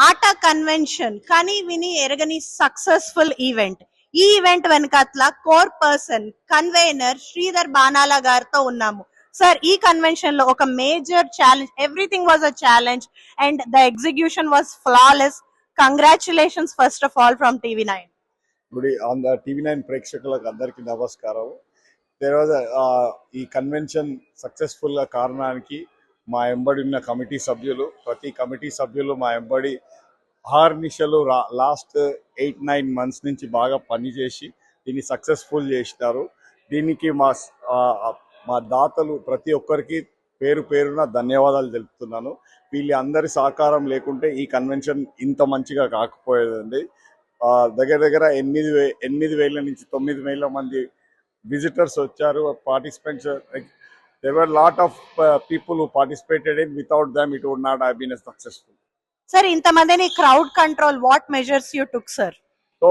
ఆటా convention కని విని ఎరగని సక్సెస్ఫుల్ ఈవెంట్. ఈ ఈవెంట్ వెనకాతల కోర్ పర్సన్ కన్వీనర్ శ్రీధర్ బానాల గారితో ఉన్నాము. సార్, ఈ కన్వెన్షన్ లో ఒక major challenge, everything was a challenge and the execution was flawless. Congratulations first of all from TV9. ఇప్పుడు ఆన్ ద టీవీ9 ప్రేక్షకులకు అందరికీ నమస్కారం. తర్వాత ఈ కన్వెన్షన్ సక్సెస్ఫుల్ గా కారణానికి మా ఎంబడి ఉన్న కమిటీ సభ్యులు, ప్రతి కమిటీ సభ్యులు మా ఎంబడి అహర్నిశలు లాస్ట్ 8-9 months నుంచి బాగా పనిచేసి దీన్ని సక్సెస్ఫుల్ చేసినారు. దీనికి మా దాతలు ప్రతి ఒక్కరికి పేరు పేరున ధన్యవాదాలు తెలుపుతున్నాను. వీళ్ళ అందరి సహకారం లేకుంటే ఈ కన్వెన్షన్ ఇంత మంచిగా కాకపోయేదండి. దగ్గర దగ్గర 8,000 నుంచి 9,000 మంది విజిటర్స్ వచ్చారు, participants. There were a lot of people who participated in. Without them, it would not have been as successful. Sir, ఇంతమందిని crowd control, what measures you took, sir? So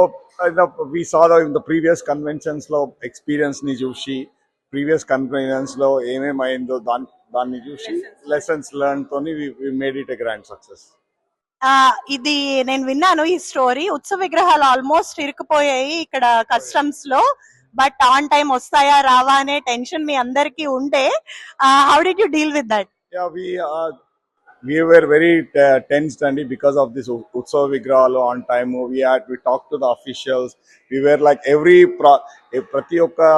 we saw in the previous conventions లో experience ని చూసి, previous conventions లో ఏమేమైందో దాన్ని చూసి lessons learned తోని we made it a grand success. ఇది నేను విన్నాను ఈ స్టోరీ. ఉత్సవ విగ్రహాలు ఆల్మోస్ట్ ఇరుక్కుపోయాయి ఇక్కడ కస్టమ్స్ లో, బట్ ఆన్ టైం వస్తాయా రావా అనే టెన్షన్ మీ అందరికి ఉండే. How did you deal with that? We were very tensed and because of this Utsav Vigrahalu on time. We talked to the officials. We were like prati okka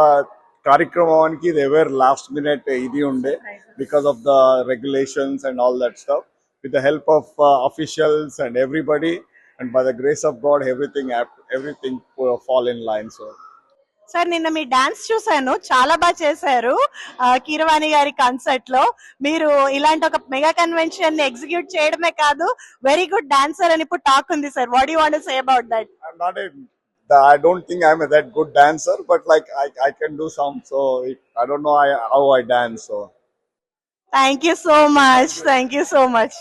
karyakramaniki they were last minute idi unde because of the regulations and all that stuff. With the help of officials and everybody, and by the grace of God, everything fall in line. So sir, నిన్న మీ dance చూసాను, చాలా బాగా చేశారు. కీరవాణి గారి concert లో మీరు ఇలాంటి ఒక మెగా కన్వెన్షన్ ని ఎగ్జిక్యూట్ చేయడమే కాదు, వెరీ గుడ్ డాన్సర్ అని ఇప్పుడు టాక్ ఉంది sir. What you want to say about that? I don't think I'm that good dancer, but like I can do some. So I don't know how I dance. So thank you so much.